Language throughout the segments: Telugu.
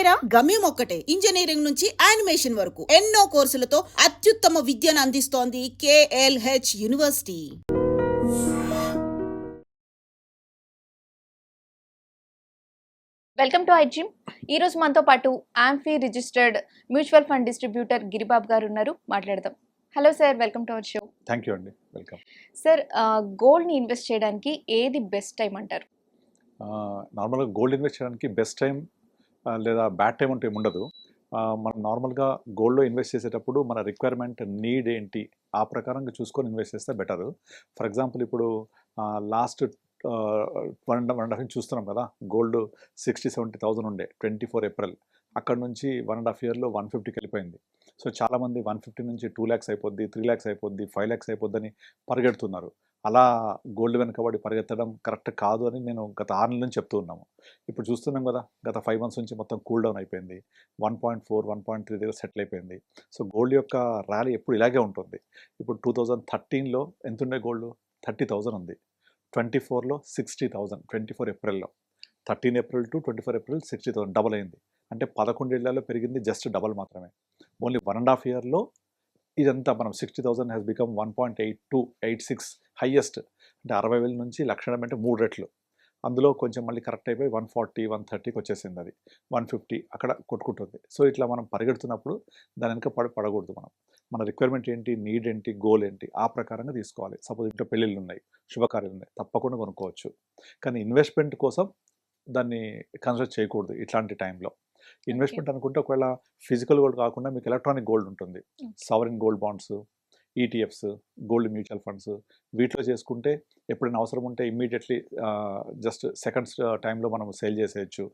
పేరా? గమ్యం ఒక్కటే, ఇంజనీరింగ్ నుంచి యానిమేషన్ వరకు ఎన్నో కోర్సులతో అత్యుత్తమ విద్యను అందిస్తోంది KLH యూనివర్సిటీ. వెల్కమ్ టు ఐజిమ్. ఈ రోజు మనతో పాటు AMFI registered mutual fund distributor Giribabu గారు ఉన్నారు, మాట్లాడదాం. Hello sir, welcome to our show. Thank you అండి, వెల్కమ్. సార్, గోల్డ్ని ఇన్వెస్ట్ చేయడానికి ఏది బెస్ట్ టైం అంటారు? నార్మల్గా గోల్డ్ ఇన్వెస్ట్ చేయడానికి బెస్ట్ టైం లేదా బ్యాడ్ టైం అంటే ఏముండదు. మనం నార్మల్గా గోల్డ్లో ఇన్వెస్ట్ చేసేటప్పుడు మన రిక్వైర్మెంట్, నీడ్ ఏంటి ఆ ప్రకారంగా చూసుకొని ఇన్వెస్ట్ చేస్తే బెటరు. ఫర్ ఎగ్జాంపుల్ ఇప్పుడు లాస్ట్ 1.5 చూస్తున్నాం కదా, గోల్డ్ 60-70,000 ఉండే 24 ఏప్రిల్. అక్కడ నుంచి 1.5 ఇయర్లో 150కి వెళ్ళిపోయింది. సో చాలామంది 150 నుంచి 2 lakhs అయిపోద్ది, 3 lakhs అయిపోద్ది, 5 lakhs అయిపోద్దని పరిగెడుతున్నారు. అలా గోల్డ్ వెనకబడి పరిగెత్తడం కరెక్ట్ కాదు అని నేను గత 6 నెలల నుంచి చెప్తూ ఉన్నాము. ఇప్పుడు చూస్తున్నాం కదా, గత 5 months నుంచి మొత్తం కూల్ డౌన్ అయిపోయింది. 1.4, 1.3 దగ్గర సెటిల్ అయిపోయింది. సో గోల్డ్ యొక్క ర్యాలీ ఎప్పుడు ఇలాగే ఉంటుంది. ఇప్పుడు 2013లో ఎంత ఉండే గోల్డ్? 30,000 ఉంది. 24లో 60,000, 24 ఏప్రిల్లో. 13 ఏప్రిల్ టు 24 ఏప్రిల్ 60,000, డబల్ అయింది. అంటే 11 ఏళ్లలో పెరిగింది జస్ట్ డబల్ మాత్రమే. ఓన్లీ 1.5 ఇయర్లో ఇదంతా మనం 60,000 హ్యాస్ బికమ్ 1.8286 హైయెస్ట్. అంటే 60,000 నుంచి లక్ష అంటే 3 రెట్లు. అందులో కొంచెం మళ్ళీ కరెక్ట్ అయిపోయి 140, 130కి వచ్చేసింది. అది 150 అక్కడ కొట్టుకుంటుంది. సో ఇట్లా మనం పరిగెడుతున్నప్పుడు దాని వెనక పడకూడదు. మన రిక్వైర్మెంట్ ఏంటి, నీడ్ ఏంటి, గోల్ ఏంటి ఆ ప్రకారంగా తీసుకోవాలి. సపోజ్ ఇంట్లో పెళ్ళిళ్ళు ఉన్నాయి, శుభకార్యాలు ఉన్నాయి, తప్పకుండా కొనుక్కోవచ్చు. కానీ ఇన్వెస్ట్మెంట్ కోసం దాన్ని కన్సిడర్ చేయకూడదు ఇట్లాంటి టైంలో. ఇన్వెస్ట్మెంట్ అనుకుంటే ఒకవేళ ఫిజికల్ గోల్డ్ కాకుండా మీకు ఎలక్ట్రానిక్ గోల్డ్ ఉంటుంది. Sovereign gold bonds, ETFs, gold mutual funds, వీటిలో చేసుకుంటే ఎప్పుడైనా అవసరం ఉంటే ఇమ్మీడియట్లీ జస్ట్ సెకండ్స్ టైంలో మనం సేల్ చేసేయచ్చు.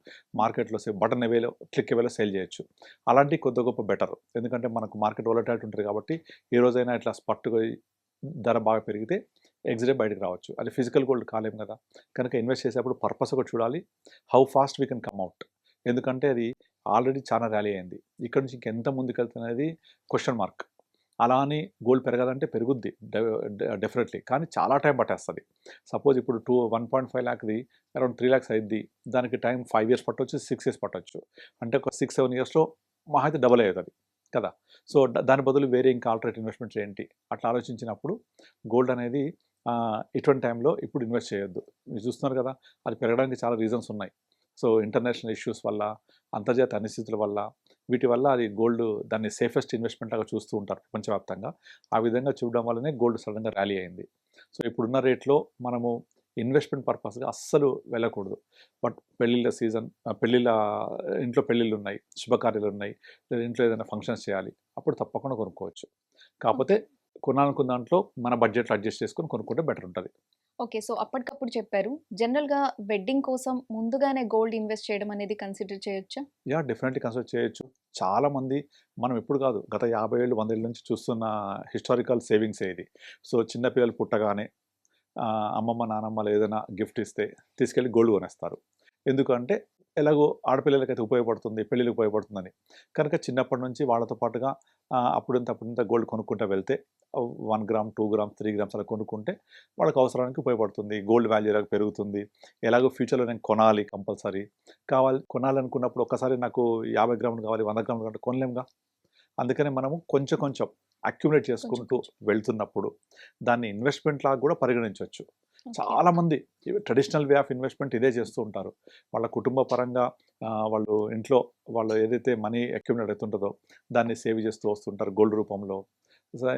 మార్కెట్లో బటన్ అవేలో, క్లిక్ అవేలో సేల్ చేయొచ్చు. అలాంటి కొద్ది గొప్ప బెటర్. ఎందుకంటే మనకు మార్కెట్ వోలటాలిటీ ఉంటుంది కాబట్టి ఏ రోజైనా ఇట్లా స్పట్టుగా ధర బాగా పెరిగితే ఎగ్జిట్ బయటకు రావచ్చు. అది ఫిజికల్ గోల్డ్ కాలేం కదా. కనుక ఇన్వెస్ట్ చేసేప్పుడు పర్పస్ ఒకటి చూడాలి, how fast we can come out. ఎందుకంటే అది ఆల్రెడీ చాలా ర్యాలీ అయింది. ఇక్కడ నుంచి ఇంకెంత ముందుకు వెళ్తున్నది క్వశ్చన్ మార్క్. అలా అని గోల్డ్ పెరగాలంటే పెరుగుద్ది డెఫినెట్లీ, కానీ చాలా టైం పట్టేస్తుంది. సపోజ్ ఇప్పుడు 1.5 lakhది అరౌండ్ 3 lakhs అయింది. దానికి టైం 5 years పట్టవచ్చు, 6 years పట్టవచ్చు. అంటే ఒక 6-7 yearsలో మహా అయితే డబల్ అవుతుంది కదా. సో దాని బదులు వేరే ఇంకా ఆల్టర్నేట్ ఇన్వెస్ట్మెంట్స్ ఏంటి అట్లా ఆలోచించినప్పుడు గోల్డ్ అనేది ఇటువంటి టైంలో ఇప్పుడు ఇన్వెస్ట్ చేయొద్దు. మీరు చూస్తున్నారు కదా, అది పెరగడానికి చాలా రీజన్స్ ఉన్నాయి. సో ఇంటర్నేషనల్ ఇష్యూస్ వల్ల, అంతర్జాతీయ అనిశ్చితుల వల్ల, వీటి వల్ల అది గోల్డ్ దాన్ని సేఫెస్ట్ ఇన్వెస్ట్మెంట్ లాగా చూస్తూ ఉంటారు ప్రపంచవ్యాప్తంగా. ఆ విధంగా చూడడం వల్లనే గోల్డ్ సడన్గా ర్యాలీ అయింది. సో ఇప్పుడున్న రేట్లో మనము ఇన్వెస్ట్మెంట్ పర్పస్గా అస్సలు వెళ్ళకూడదు. బట్ పెళ్ళిళ్ళ సీజన్, ఇంట్లో పెళ్ళిళ్ళు ఉన్నాయి, శుభకార్యాలు ఉన్నాయి, లేదా ఇంట్లో ఏదైనా ఫంక్షన్స్ చేయాలి, అప్పుడు తప్పకుండా కొనుక్కోవచ్చు. కాకపోతే కొనాలనుకున్న దాంట్లో మన బడ్జెట్లో అడ్జస్ట్ చేసుకొని కొనుక్కుంటే బెటర్ ఉంటుంది. ఓకే, సో అప్పటికప్పుడు చెప్పారు, జనరల్గా వెడ్డింగ్ కోసం ముందుగానే గోల్డ్ ఇన్వెస్ట్ చేయడం అనేది కన్సిడర్ చేయొచ్చా? యా, డెఫినెట్లీ కన్సిడర్ చేయొచ్చు. చాలామంది మనం ఎప్పుడు కాదు, గత 50 ఏళ్ళు 100 ఏళ్ళ నుంచి చూస్తున్న హిస్టారికల్ సేవింగ్స్ ఇది. సో చిన్నపిల్లలు పుట్టగానే అమ్మమ్మ నానమ్మలు ఏదైనా గిఫ్ట్ ఇస్తే తీసుకెళ్ళి గోల్డ్ కొనేస్తారు. ఎందుకంటే ఎలాగో ఆడపిల్లలకైతే ఉపయోగపడుతుంది, పెళ్ళిళ్ళకి ఉపయోగపడుతుందని. కనుక చిన్నప్పటి నుంచి వాళ్ళతో పాటుగా అప్పుడింత గోల్డ్ కొనుక్కుంటూ వెళ్తే 1 గ్రామ్, 2 grams, 3 grams అలా కొనుక్కుంటే వాళ్ళకి అవసరానికి ఉపయోగపడుతుంది. గోల్డ్ వాల్యూ ఎలాగో పెరుగుతుంది. ఎలాగో ఫ్యూచర్లో నేను కొనాలి, కంపల్సరీ కొనాలనుకున్నప్పుడు ఒక్కసారి నాకు 50 గ్రాములు కావాలి, 100 గ్రాములు కావాలి, కొనలేముగా. అందుకనే మనము కొంచెం అక్యుములేట్ చేసుకుంటూ వెళ్తున్నప్పుడు దాన్ని ఇన్వెస్ట్మెంట్ లాగా కూడా పరిగణించవచ్చు. చాలామంది ట్రెడిషనల్ వే ఆఫ్ ఇన్వెస్ట్మెంట్ ఇదే చేస్తూ ఉంటారు. వాళ్ళ కుటుంబ పరంగా వాళ్ళు ఇంట్లో వాళ్ళు ఏదైతే మనీ అక్యుములేట్ అవుతుంటుందో దాన్ని సేవ్ చేస్తూ వస్తుంటారు గోల్డ్ రూపంలో.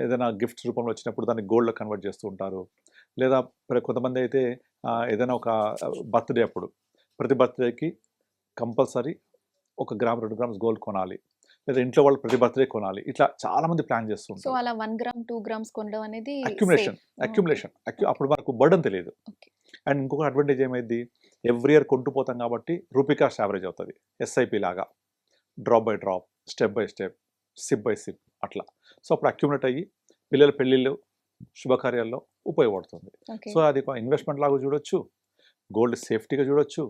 ఏదైనా గిఫ్ట్స్ రూపంలో వచ్చినప్పుడు దాన్ని గోల్డ్లో కన్వర్ట్ చేస్తూ ఉంటారు. లేదా కొంతమంది అయితే ఏదైనా ఒక బర్త్డే అప్పుడు ప్రతి బర్త్డేకి కంపల్సరీ 1 గ్రామ్, 2 grams గోల్డ్ కొనాలి, లేదా ఇంట్లో వాళ్ళు ప్రతి బర్త్డే కొనాలి. ఇట్లా చాలామంది ప్లాన్ చేస్తూ సో ఉంటారు. అలా 1 గ్రామ్, 2 grams కొనడం అనేది అక్యుములేషన్ అప్పుడు మనకు బర్డన్ తెలియదు. అండ్ ఇంకొక అడ్వాంటేజ్ ఏమైంది, ఎవ్రీ ఇయర్ కొంటూ పోతాం కాబట్టి రూపీ కాస్ట్ యావరేజ్ అవుతుంది. SIP లాగా drop by drop, step by step, SIP by SIP అట్లా. సో అప్పుడు అక్యుములేట్ అయ్యి పిల్లల పెళ్ళిళ్ళు, శుభకార్యాల్లో ఉపయోగపడుతుంది. సో అది ఒక ఇన్వెస్ట్మెంట్ లాగా చూడొచ్చు, గోల్డ్ సేఫ్టీగా చూడొచ్చు,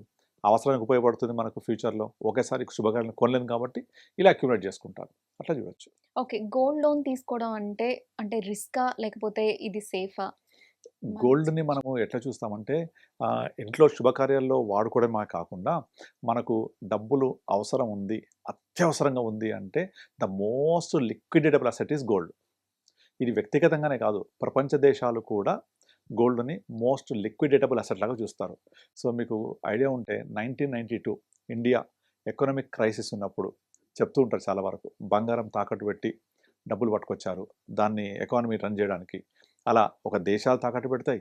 అవసరానికి ఉపయోగపడుతుంది మనకు ఫ్యూచర్లో. ఒకేసారి శుభకార్యాలను కొనలేము కాబట్టి ఇలా అక్యుములేట్ చేసుకుంటారు, అట్లా చూడొచ్చు. ఓకే, గోల్డ్ లోన్ తీసుకోవడం అంటే రిస్కా లేకపోతే ఇది సేఫా? గోల్డ్‌ని మనము ఎట్లా చూస్తామంటే ఇంట్లో శుభకార్యాల్లో వాడుకోవడమే కాకుండా మనకు డబ్బులు అవసరం ఉంది, అత్యవసరంగా ఉంది అంటే the most liquidatable asset is gold. ఇది వ్యక్తిగతంగానే కాదు, ప్రపంచ దేశాలు కూడా గోల్డ్‌ని మోస్ట్ లిక్విడేటబుల్ అసెట్ లాగా చూస్తారు. సో మీకు ఐడియా ఉంటే 1992 ఇండియా ఎకనామిక్ క్రైసిస్ ఉన్నప్పుడు చెప్తూ ఉంటారు చాలా వరకు. బంగారం తాకట్టు పెట్టి డబ్బులు పట్టుకొచ్చారు దాన్ని ఎకానమీ రన్ చేయడానికి. అలా ఒక దేశాలు తాకట్టు పెడతాయి,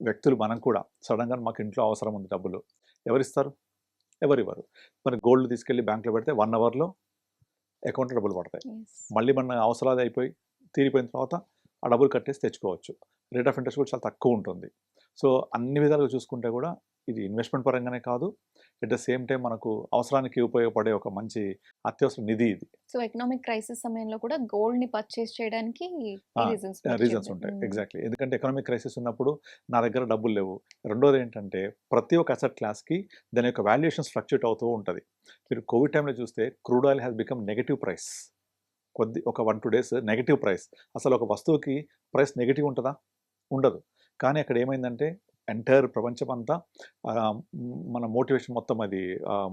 వ్యక్తులు మనం కూడా సడన్గా మాకు ఇంట్లో అవసరం ఉంది డబ్బులు, ఎవరిస్తారు? ఎవరివ్వరు. మరి గోల్డ్ తీసుకెళ్ళి బ్యాంక్లో పెడితే 1 అవర్లో అకౌంట్లో డబ్బులు పడతాయి. మళ్ళీ మన అవసరాలు అయిపోయి తీరిపోయిన తర్వాత ఆ డబ్బులు కట్టేసి తెచ్చుకోవచ్చు. రేట్ ఆఫ్ ఇంట్రెస్ట్ కూడా చాలా తక్కువ ఉంటుంది. సో అన్ని విధాలుగా చూసుకుంటే కూడా ఇది ఇన్వెస్ట్మెంట్ పరంగానే కాదు, ఎట్ ద సేమ్ టైం మనకు అవసరానికి ఉపయోగపడే ఒక మంచి అత్యవసర నిధి ఇది. సో ఎకనామిక్ క్రైసిస్ సమయంలో కూడా గోల్డ్ ని పర్చేస్ చేయడానికి రీజన్స్ ఉంటాయి. ఎగ్జాక్ట్లీ, ఎందుకంటే ఎకనామిక్ క్రైసిస్ ఉన్నప్పుడు నా దగ్గర డబ్బులు లేవు. రెండోది ఏంటంటే ప్రతి ఒక్క అసెట్ క్లాస్కి దాని యొక్క వాల్యుయేషన్స్ ఫ్లక్చుయేట్ అవుతూ ఉంటుంది. మీరు కోవిడ్ టైంలో చూస్తే crude oil has become negative price. ఒక 1-2 డేస్ నెగటివ్ ప్రైస్. అసలు ఒక వస్తువుకి ప్రైస్ నెగటివ్ ఉంటుందా? ఉండదు. కానీ అక్కడ ఏమైందంటే ఎంటైర్ ప్రపంచం అంతా మన మోటివేషన్ మొత్తం అది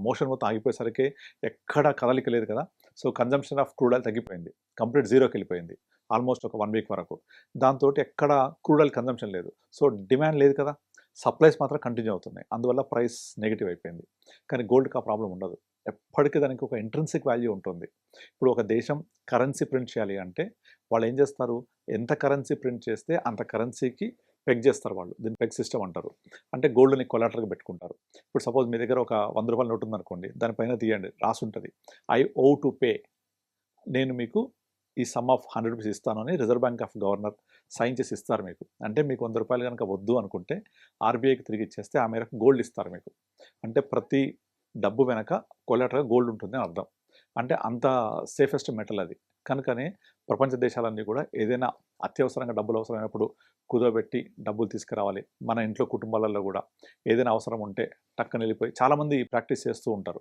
మోషన్ మొత్తం ఆగిపోయేసరికి ఎక్కడ కదలిక లేదు కదా. So consumption of crude oil తగ్గిపోయింది, కంప్లీట్ జీరోకి వెళ్ళిపోయింది ఆల్మోస్ట్ ఒక 1 వీక్ వరకు. దాంతో ఎక్కడ క్రూడ్ ఆయిల్ కన్జంప్షన్ లేదు. సో డిమాండ్ లేదు కదా, సప్లైస్ మాత్రం కంటిన్యూ అవుతున్నాయి. అందువల్ల ప్రైస్ నెగిటివ్ అయిపోయింది. కానీ గోల్డ్కి ఆ ప్రాబ్లం ఉండదు. ఎప్పటికీ దానికి ఒక ఇంట్రెన్సిక్ వాల్యూ ఉంటుంది. ఇప్పుడు ఒక దేశం కరెన్సీ ప్రింట్ చేయాలి అంటే వాళ్ళు ఏం చేస్తారు, ఎంత కరెన్సీ ప్రింట్ చేస్తే అంత కరెన్సీకి పెగ్ చేస్తారు వాళ్ళు. దీన్ని పెగ్ సిస్టమ్ అంటారు. అంటే గోల్డ్ని కొలాటర్గా పెట్టుకుంటారు. ఇప్పుడు సపోజ్ మీ దగ్గర ఒక 100 రూపాయల నోట్ ఉందనుకోండి, దానిపైన తీయండి, రాసి ఉంటుంది ఐ ఓ టు పే, నేను మీకు ఈ సమ్ ఆఫ్ 100 రూపీస్ ఇస్తాను అని reserve bank of governor sign చేసి ఇస్తారు మీకు. అంటే మీకు 100 రూపాయలు కనుక వద్దు అనుకుంటే ఆర్బీఐకి తిరిగి ఇచ్చేస్తే ఆ మేరకు గోల్డ్ ఇస్తారు మీకు. అంటే ప్రతి డబ్బు వెనక కొలాటర్గా గోల్డ్ ఉంటుంది అని అర్థం. అంటే అంత సేఫెస్ట్ మెటల్ అది. కనుకనే ప్రపంచ దేశాలన్నీ కూడా ఏదైనా అత్యవసరంగా డబ్బులు అవసరమైనప్పుడు కుదోబెట్టి డబ్బులు తీసుకురావాలి. మన ఇంట్లో కుటుంబాలలో కూడా ఏదైనా అవసరం ఉంటే టక్కన వెళ్ళిపోయి చాలామంది ప్రాక్టీస్ చేస్తూ ఉంటారు.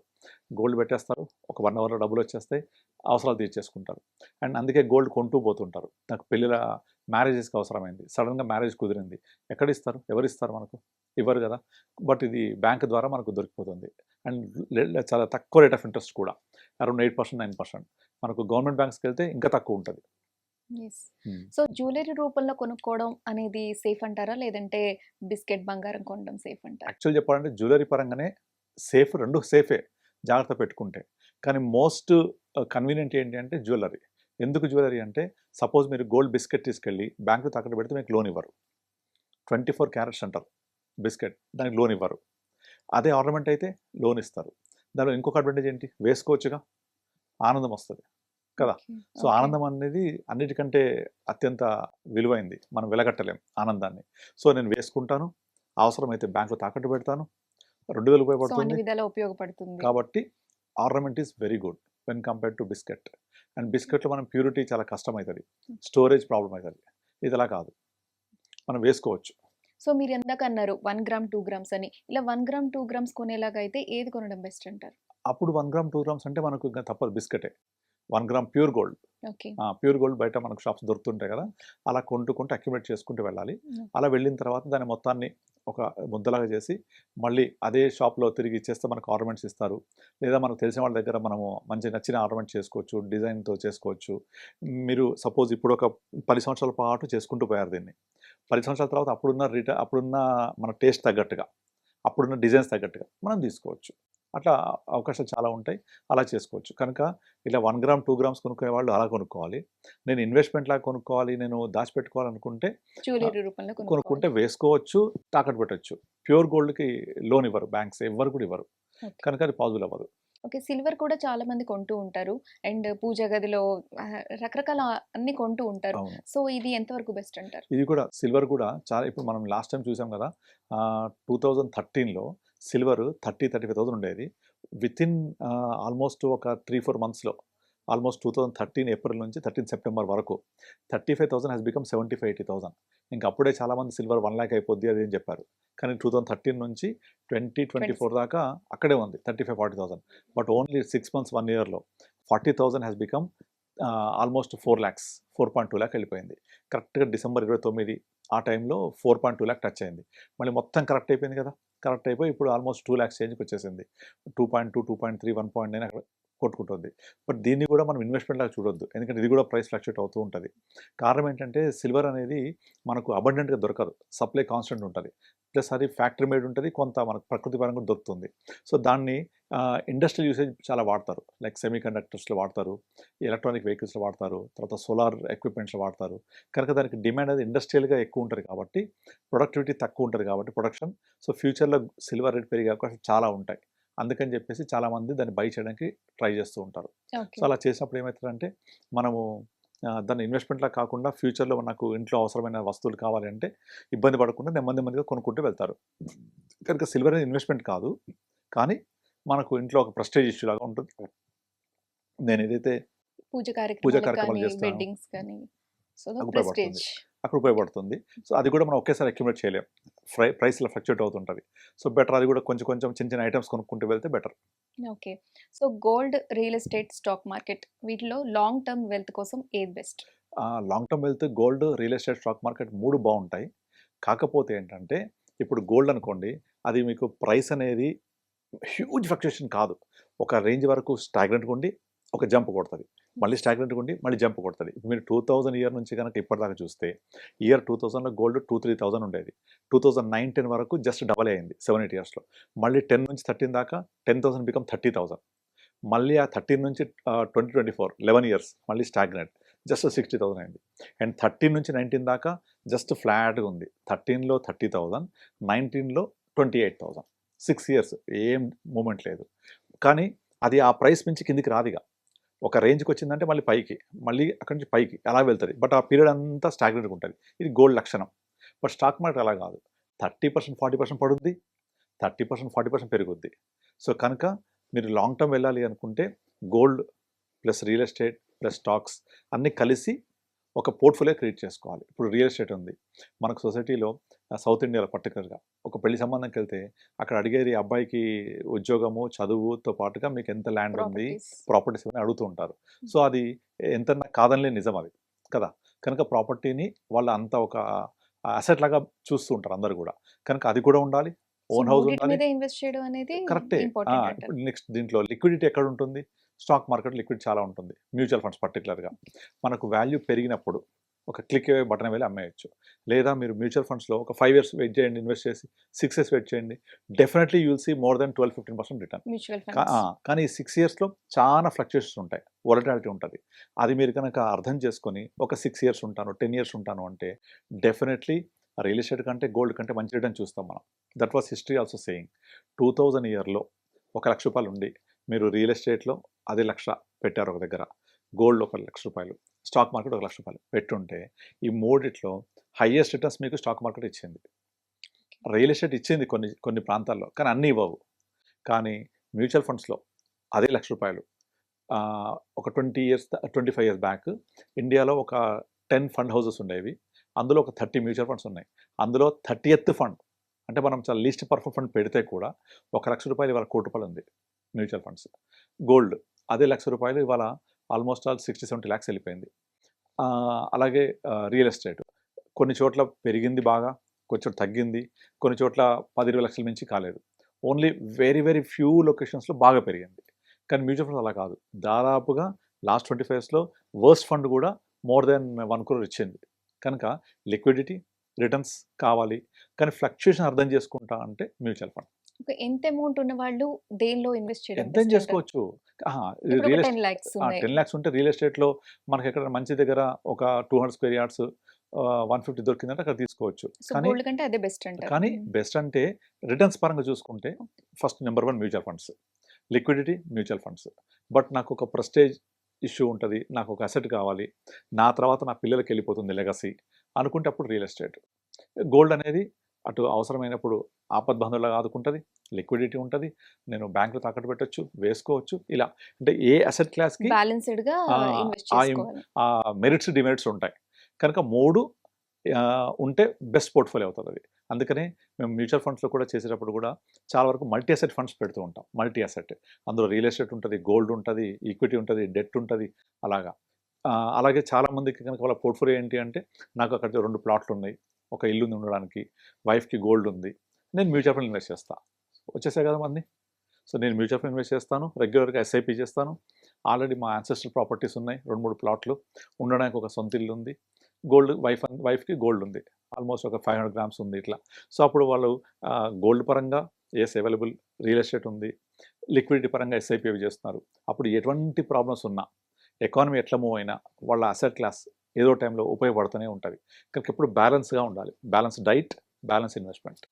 గోల్డ్ పెట్టేస్తారు, ఒక 1 అవర్లో డబ్బులు వచ్చేస్తాయి, అవసరాలు తీర్చేసుకుంటారు. అండ్ అందుకే గోల్డ్ కొంటూ పోతుంటారు. నాకు పెళ్ళిళ్ళ మ్యారేజెస్కి అవసరమైంది, సడన్గా మ్యారేజ్ కుదిరింది, ఎక్కడ ఇస్తారు? ఎవరిస్తారు మనకు? ఇవ్వరు కదా. బట్ ఇది బ్యాంక్ ద్వారా మనకు దొరికిపోతుంది. అండ్ చాలా తక్కువ రేట్ ఆఫ్ ఇంట్రెస్ట్ కూడా, అరౌండ్ 8%, 9%. మనకు గవర్నమెంట్ బ్యాంక్స్కి వెళ్తే ఇంకా తక్కువ ఉంటుంది. సో జ్యువెలరీ రూపంలో కొనుక్కోవడం అనేది సేఫ్ అంటారా, లేదంటే బిస్కెట్ బంగారం కొనడం సేఫ్ అంటారా? యాక్చువల్ చెప్పాలంటే జ్యువెలరీ పరంగానే సేఫ్, రెండు సేఫే జాగ్రత్త పెట్టుకుంటే. కానీ మోస్ట్ కన్వీనియంట్ ఏంటి అంటే జ్యువెలరీ. ఎందుకు జ్యువెలరీ అంటే సపోజ్ మీరు గోల్డ్ బిస్కెట్ తీసుకెళ్ళి బ్యాంకు తాకట్టు పెడితే మీకు లోన్ ఇవ్వరు. 24 క్యారెట్స్ అంటారు బిస్కెట్, దానికి లోన్ ఇవ్వరు. అదే ఆర్నమెంట్ అయితే లోన్ ఇస్తారు. దానిలో ఇంకొక అడ్వాంటేజ్ ఏంటి, వేసుకోవచ్చుగా, ఆనందం వస్తుంది కదా. సో ఆనందం అనేది అన్నిటికంటే అత్యంత విలువైంది, మనం వెలగట్టలేం ఆనందాన్ని. సో నేను వేసుకుంటాను, అవసరమైతే బ్యాంకులో తాకట్టు పెడతాను, 2000 ఉపయోగపడుతుంది. కాబట్టి ornament is very good when compare to biscuit. And బిస్కెట్లో మనం ప్యూరిటీ చాలా కష్టం అవుతుంది, స్టోరేజ్ ప్రాబ్లం అవుతుంది. ఇది అలా కాదు, మనం వేసుకోవచ్చు. సో మీరు ఎందాక అన్నారు 1 గ్రామ్ 2 గ్రామ్స్ అని, ఇలా 1 గ్రామ్ 2 గ్రామ్స్ కొనేలాగా అయితే ఏది కొనడం బెస్ట్ అంటారు? అప్పుడు 1 గ్రామ్ 2 గ్రామ్స్ అంటే మనకు ఇంకా తప్పదు, బిస్కెటే. 1 gram pure gold, pure gold బయట మనకు షాప్స్ దొరుకుతుంటాయి కదా, అలా కొంటూ అక్యుములేట్ చేసుకుంటూ వెళ్ళాలి. అలా వెళ్ళిన తర్వాత దాని మొత్తాన్ని ఒక ముద్దలాగా చేసి మళ్ళీ అదే షాప్లో తిరిగి ఇచ్చేస్తే మనకు ఆర్నమెంట్స్ ఇస్తారు. లేదా మనకు తెలిసిన వాళ్ళ దగ్గర మనము మంచి నచ్చిన ఆర్నమెంట్ చేసుకోవచ్చు, డిజైన్తో చేసుకోవచ్చు. మీరు సపోజ్ ఇప్పుడు ఒక 10 సంవత్సరాల పాటు చేసుకుంటూ పోయారు దీన్ని, 10 సంవత్సరాల తర్వాత అప్పుడున్న మన టేస్ట్ తగ్గట్టుగా, అప్పుడున్న డిజైన్స్ తగ్గట్టుగా మనం తీసుకోవచ్చు. అట్లా అవకాశాలు చాలా ఉంటాయి, అలా చేసుకోవచ్చు. కనుక ఇలా 1 గ్రామ్ 2 గ్రామ్స్ కొనుక్కునే వాళ్ళు అలా కొనుక్కోవాలి. నేను ఇన్వెస్ట్మెంట్ లాగా కొనుక్కోవాలి, నేను దాచిపెట్టుకోవాలనుకుంటే జ్యువెలరీ రూపంలో కొనుక్కుంటే వేసుకోవచ్చు, తాకట్టు పెట్టచ్చు. ప్యూర్ గోల్డ్కి లోన్ ఇవ్వరు బ్యాంక్స్, ఎవ్వరు కూడా ఇవ్వరు. కనుక అది పాజిబుల్ అవ్వదు. ఓకే, సిల్వర్ కూడా చాలా మంది కొంటూ ఉంటారు, అండ్ పూజ గదిలో రకరకాల అన్ని కొంటూ ఉంటారు. సో ఇది ఎంతవరకు బెస్ట్ అంటారు? ఇది కూడా సిల్వర్ కూడా చాలా, ఇప్పుడు మనం లాస్ట్ టైం చూసాం కదా, 2013లో సిల్వర్ 30,000-35,000 ఉండేది. వితిన్ ఆల్మోస్ట్ ఒక 3-4 మంత్స్లో, ఆల్మోస్ట్ 2013 ఏప్రిల్ నుంచి 13 సెప్టెంబర్ వరకు 35,000 హ్యాస్ బికమ్ 75,000-80,000. ఇంకా అప్పుడే చాలామంది సిల్వర్ 1 lakh అయిపోద్ది అది అని చెప్పారు. కానీ 2013 నుంచి 2024 దాకా అక్కడే ఉంది 35,000-40,000. But only 6 months 1 yearలో 40,000 has become almost 4 lakhs, 4.2 lakh వెళ్ళిపోయింది. కరెక్ట్గా డిసెంబర్ 29 ఆ టైంలో 4.2 ల్యాక్ టచ్ అయింది. మళ్ళీ మొత్తం కరెక్ట్ అయిపోయింది కదా! కరెక్ట్ అయిపోయి ఇప్పుడు ఆల్మోస్ట్ 2 లాక్స్ చేంజ్‌కి వచ్చేసింది. 2.2, 2.3, 1.9 అక్కడ కొట్టుకుంటుంది. బట్ దీన్ని కూడా మనం ఇన్వెస్ట్‌మెంట్ లాగా చూడొద్దు. ఎందుకంటే ఇది కూడా ప్రైస్ ఫ్లక్చుయేట్ అవుతూ ఉంటది. కారణం ఏంటంటే సిల్వర్ అనేది మనకు అబండెంట్‌గా దొరకదు. సప్లై కాన్స్టెంట్ ఉంటది. ప్లస్ అది ఫ్యాక్టరీ మేడ్ ఉంటది. కొంత మనకు ప్రకృతి పరంగా కూడా దొరుకుతుంది. సో దాన్ని ఇండస్ట్రియల్ యూసేజ్ చాలా వాడతారు. లైక్ సెమీ కండక్టర్స్‌లో వాడతారు. ఎలక్ట్రానిక్ వెహికల్స్‌లో వాడతారు. తర్వాత సోలార్ ఎక్విప్‌మెంట్స్‌లో వాడతారు. కనుక దానికి డిమాండ్ అనేది ఇండస్ట్రియల్‌గా ఎక్కువ ఉంటది కాబట్టి ప్రొడక్టివిటీ తక్కువ ఉంటది కాబట్టి ప్రొడక్షన్. సో ఫ్యూచర్‌లో సిల్వర్ రేట్ పెరిగే అవకాశాలు చాలా ఉంటాయి. అందుకని చెప్పేసి చాలామంది దాన్ని బై చేయడానికి ట్రై చేస్తూ ఉంటారు. ఓకే. సో అలా చేసినప్పుడు ఏమవుతదంటే మనము దాన్ని ఇన్వెస్ట్‌మెంట్‌లా కాకుండా ఫ్యూచర్‌లో నాకు ఇంట్లో అవసరమైన వస్తువులు కావాలి అంటే ఇబ్బంది పడకుండా నెమ్మదిగా కొనుక్కుంటూ వెళ్తారు. కనుక సిల్వర్ అనేది ఇన్వెస్ట్‌మెంట్ కాదు. కానీ మనకు ఇంట్లో ఒక ప్రెస్టీజ్ ఇష్యూ లాగా ఉంటుంది. నేను ఏదైతే పూజ పూజ కార్యక్రమాలకు కార్యక్రమాలు కానీ, చేస్తాను. వెడ్డింగ్స్ కానీ. సో నాకు ప్రెస్టేజ్. ఉపయోగపడుతుంది. అక్కడ ఉపయోగపడుతుంది. సో అది కూడా మనం ఒకేసారి అక్యుములేట్ చేయలేం. ప్రైస్‌లో ఫ్లక్చుయేట్ అవుతుంటది. సో బెటర్ అది కూడా కొంచెం చిన్న చిన్న ఐటెమ్స్ కొనుక్కుంటూ వెళ్తే better. Okay. So gold, real estate, stock market వీటిలో లాంగ్ టర్మ్ వెల్త్ కోసం ఏది best? Long term wealth gold, real estate, stock market 3 బావుంటాయి. కాకపోతే ఏంటంటే ఇప్పుడు గోల్డ్ అనుకోండి, అది మీకు ప్రైస్ అనేది హ్యూజ్ ఫ్లక్చుయేషన్ కాదు. ఒక రేంజ్ వరకు స్టాగ్నెంట్‌గా ఉండి ఒక జంప్ కొడతది. మళ్ళీ స్టాగ్నెంట్‌గా ఉండి మళ్ళీ జంప్ కొడతది. మీరు 2000 ఇయర్ నుంచి గనక ఇప్పటిదాకా చూస్తే ఇయర్ 2000లో గోల్డ్ 2,000-3,000 ఉండేది. 2009, 10 వరకు జస్ట్ డబల్ అయింది 7, 8 ఇయర్స్‌లో. మళ్ళీ 10 నుంచి 13 దాకా 10,000 బికమ్ 30,000. మళ్ళీ ఆ 13 నుంచి 2024 11 ఇయర్స్ మళ్ళీ స్టాగ్నెంట్ జస్ట్ 60,000 అయింది. అండ్ 13 నుంచి 19 దాకా జస్ట్ ఫ్లాట్‌గా ఉంది. 13లో 30,000, 19లో 28,000. 6 ఇయర్స్ ఏం మూవ్‌మెంట్ లేదు. కానీ అది ఆ ప్రైస్ నుంచి కిందికి రాదిగ. ఒక రేంజ్‌కి వచ్చిందంటే మళ్ళీ పైకి, మళ్ళీ అక్కడి నుంచి పైకి అలా వెళ్తది. బట్ ఆ పీరియడ్ అంతా స్టాగ్నెంట్‌గా ఉంటది. ఇది గోల్డ్ లక్షణం. బట్ స్టాక్ మార్కెట్ అలా కాదు. 30%, 40% పడుద్ది. 30%, 40% పెరుగుద్ది. సో కనుక మీరు లాంగ్ టర్మ్ వెళ్ళాలి అనుకుంటే gold plus real estate plus stocks అన్నీ కలిసి ఒక పోర్ట్‌ఫోలియో క్రియేట్ చేసుకోవాలి. ఇప్పుడు రియల్ ఎస్టేట్ ఉంది. మనకు సొసైటీలో సౌత్ ఇండియాలో పర్టిక్యులర్‌గా ఒక పెళ్లి సంబంధంకెళ్తే అక్కడ అడిగేది అబ్బాయికి ఉద్యోగము, చదువుతో పాటుగా మీకు ఎంత ల్యాండ్ ఉంది, ప్రాపర్టీస్. ప్రాపర్టీస్ ఇవన్నీ అడుగుతూ ఉంటారు. సో అది ఎంతన్నా కాదనలేని నిజం అది కదా! కనుక ప్రాపర్టీని వాళ్ళు అంత ఒక అసెట్ లాగా చూస్తూ ఉంటారు అందరూ గూడా. కనుక అది కూడా ఉండాలి. సో ఓన్ హౌస్ మూడిటి ఉండాలి. మీద ఇన్వెస్ట్ చేయడం అనేది కరెక్టే. ఇంపార్టెంట్ అంటారు. ఇప్పుడు నెక్స్ట్ దీంట్లో లిక్విడిటీ ఎక్కడుంటుంది? స్టాక్ మార్కెట్ లిక్విడ్ చాలా ఉంటుంది. మ్యూచువల్ ఫండ్స్ పర్టిక్యులర్‌గా. మనకు వాల్యూ పెరిగినప్పుడు ఒక క్లిక్ బటన్ వెళ్ళి అమ్మేయొచ్చు. లేదా మీరు మ్యూచువల్ ఫండ్స్‌లో ఒక 5 ఇయర్స్ వెయిట్ చేయండి ఇన్వెస్ట్ చేసి, 6 ఇయర్స్ వెయిట్ చేయండి. Definitely you will see more then 12-15% return. Mutual కా ఫండ్స్. కానీ ఈ 6 ఇయర్స్‌లో చాలా ఫ్లక్చుయేషన్స్ ఉంటాయి. వోలటాలిటీ ఉంటది. అది మీరు కనుక అర్థం చేసుకొని ఒక 6 ఇయర్స్ ఉంటాను, 10 ఇయర్స్ ఉంటాను అంటే డెఫినెట్‌లీ రియల్ ఎస్టేట్ కంటే, గోల్డ్ కంటే మంచి రిటర్న్ చూస్తాం మనం. That was history also saying. 2000 ఇయర్‌లో రూ. 1,00,000 ఉండి మీరు రియల్ ఎస్టేట్‌లో అదే 1,00,000 పెట్టారు ఒక దగ్గర. గోల్డ్ ఒక రూ. 1,00,000, స్టాక్ మార్కెట్ ఒక రూ. 1,00,000 పెట్టుంటే ఈ మూడిట్లో హైయెస్ట్ రిటర్న్స్ మీకు స్టాక్ మార్కెట్ ఇచ్చింది. రియల్ ఎస్టేట్ ఇచ్చింది కొన్ని ప్రాంతాల్లో. కానీ అన్నీ ఇవ్వవు. కానీ మ్యూచువల్ ఫండ్స్‌లో అదే రూ. 1,00,000 ఒక 25 ఇయర్స్ బ్యాక్ ఇండియాలో ఒక 10 ఫండ్ హౌసెస్ ఉండేవి. అందులో ఒక 30 మ్యూచువల్ ఫండ్స్ ఉన్నాయి. అందులో 30th ఫండ్ అంటే మనం చాలా లీస్ట్ పర్ఫార్మ్ ఫండ్ పెడితే కూడా ఒక రూ. 1,00,000 ఇవాళ రూ. 1,00,00,000 ఉంది మ్యూచువల్ ఫండ్స్. గోల్డ్ అదే రూ. 1,00,000 ఇవాళ ఆల్మోస్ట్ ఆల్ 60-70 లాక్స్ వెళ్ళిపోయింది. అలాగే రియల్ ఎస్టేట్ కొన్ని చోట్ల పెరిగింది బాగా, కొన్ని చోట్ల తగ్గింది, కొన్ని చోట్ల 10-20 లక్షల మించి కాలేదు. ఓన్లీ వెరీ ఫ్యూ లొకేషన్స్‌లో బాగా పెరిగింది. కానీ మ్యూచువల్ ఫండ్స్ అలా కాదు. దాదాపుగా లాస్ట్ 25 ఇయర్స్‌లో వర్స్ట్ ఫండ్ కూడా మోర్ దెన్ 1 crore ఇచ్చింది. కనుక లిక్విడిటీ, రిటర్న్స్ కావాలి. కానీ ఫ్లక్చుయేషన్ అర్థం చేసుకుంటా అంటే మ్యూచువల్ ఫండ్. ఒక ఎంత అమౌంట్ ఉన్న వాళ్ళు దేనిలో ఇన్వెస్ట్ చేయడం ఎంతైనా బెస్ట్ అంటారు? చేసుకోవచ్చు. ఇప్పుడు ఒక రియల్ 10 lakhs ఉన్నాయి. 10 లాక్స్ ఉంటే రియల్ ఎస్టేట్‌లో మనకి ఎక్కడ మంచి దగ్గర ఒక 200 స్క్వేర్ యార్డ్స్ 150 దొరికిందంటే అక్కడ తీసుకోవచ్చు. సో కానీ గోల్డ్ కంటే అదే బెస్ట్ అంటారు. కానీ బెస్ట్ అంటే రిటర్న్స్ పరంగా చూసుకుంటే first number 1 mutual funds. Liquidity mutual funds. But నాకు ఒక ప్రెస్టేజ్ ఇష్యూ ఉంటది. నాకు ఒక అసెట్ కావాలి. నా తర్వాత నా పిల్లలకి వెళ్ళిపోతుంది లెగసీ అనుకుంటే అప్పుడు రియల్ ఎస్టేట్. గోల్డ్ అనేది అటు అవసరమైనప్పుడు ఆపద్బాంధవులాగా ఆదుకుంటది. లిక్విడిటీ ఉంటది. నేను బ్యాంక్‌లో తాకట్టు పెట్టొచ్చు, వేసుకోవచ్చు. ఇలా అంటే ఏ అసెట్ క్లాస్‌కి బ్యాలెన్స్‌డ్ గా ఇన్వెస్ట్ ఆ చేసుకోవాలి. మెరిట్స్, డిమెరిట్స్ ఉంటాయి. కనుక 3 ఉంటే బెస్ట్ పోర్ట్‌ఫోలియో అవుతదది. అందుకనే మేము మ్యూచువల్ ఫండ్స్‌లో కూడా చేసేటప్పుడు కూడా చాలా వరకు మల్టీ అసెట్ ఫండ్స్ పెడుతూ ఉంటాం. Multi asset. అందులో రియల్ ఎస్టేట్ ఉంటది, గోల్డ్ ఉంటది, ఈక్విటీ ఉంటది, డెట్ ఉంటది అలాగా. అలాగే చాలా మందికి కనుక వాళ్ళ పోర్ట్‌ఫోలియో ఏంటి అంటే నాకు అక్కడ 2 ప్లాట్లు ఉన్నాయి. ఒక ఇల్లు ఉంది ఉండడానికి, వైఫ్కి గోల్డ్ ఉంది, నేను మ్యూచువల్ ఫండ్ ఇన్వెస్ట్ చేస్తాను. వచ్చేసాయి కదా మంది. సో నేను మ్యూచువల్ ఫండ్ ఇన్వెస్ట్ చేస్తాను, రెగ్యులర్గా ఎస్ఐపి చేస్తాను. ఆల్రెడీ మా యాన్సెస్ట్రల్ ప్రాపర్టీస్ ఉన్నాయి, 2-3 ప్లాట్లు, ఉండడానికి ఒక సొంత ఇల్లు ఉంది, గోల్డ్ వైఫ్కి గోల్డ్ ఉంది, ఆల్మోస్ట్ ఒక 500 గ్రామ్స్ ఉంది ఇట్లా. సో అప్పుడు వాళ్ళు గోల్డ్ పరంగా అవైలబుల్, రియల్ ఎస్టేట్ ఉంది, లిక్విడిటీ పరంగా ఎస్ఐపి అవి చేస్తున్నారు. అప్పుడు ఎటువంటి ప్రాబ్లమ్స్ ఉన్నా, ఎకానమీ ఎట్లా మూవ్ అయినా వాళ్ళ అసెట్ క్లాస్ ఏదో టైంలో ఉపయోగపడుతూనే ఉంటుంది. కనుక ఎప్పుడు బ్యాలెన్స్గా ఉండాలి. బ్యాలెన్స్ డైట్, బ్యాలెన్స్ ఇన్వెస్ట్మెంట్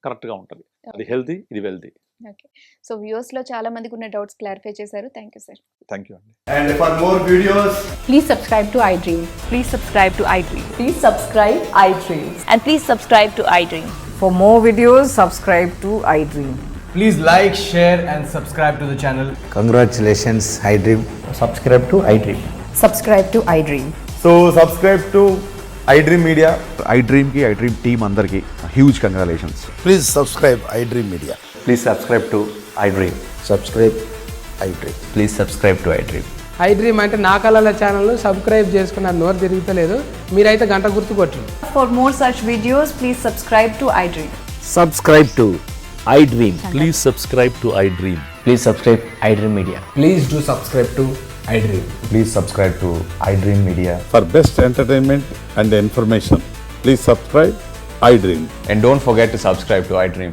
కరెక్ట్గా ఉంటుంది. అది హెల్తీ, ఇది వెల్తీ. ఓకే. సో వ్యూవర్స్లో చాలా మందికి ఉన్న డౌట్స్ క్లారిఫై చేశారు. Thank you sir. Thank you అండి. And for more videos, Please subscribe to iDream. Please subscribe to iDream. Please subscribe iDream. And please subscribe to iDream. For more videos, subscribe to iDream. please like, share, and subscribe to the channel. Congratulations, iDream. Subscribe to iDream. Subscribe to iDream. So subscribe to iDream Media. iDream की iDream team अंदर की huge congratulations. Please subscribe iDream Media. Please subscribe to iDream. Subscribe iDream. Please subscribe to iDream. iDream అంటే నా కళల ఛానల్ సబ్స్క్రైబ్ చేసుకున్న నోరు తిరుగుతలేదు, మీరైతే గంట గుర్తు కొట్టండి. For more such videos, please subscribe to iDream. Subscribe to iDream. Please subscribe to iDream. Please subscribe iDream Media. Please do subscribe to iDream. Please subscribe to iDream Media. For best entertainment and information, please subscribe iDream. And don't forget to subscribe to iDream.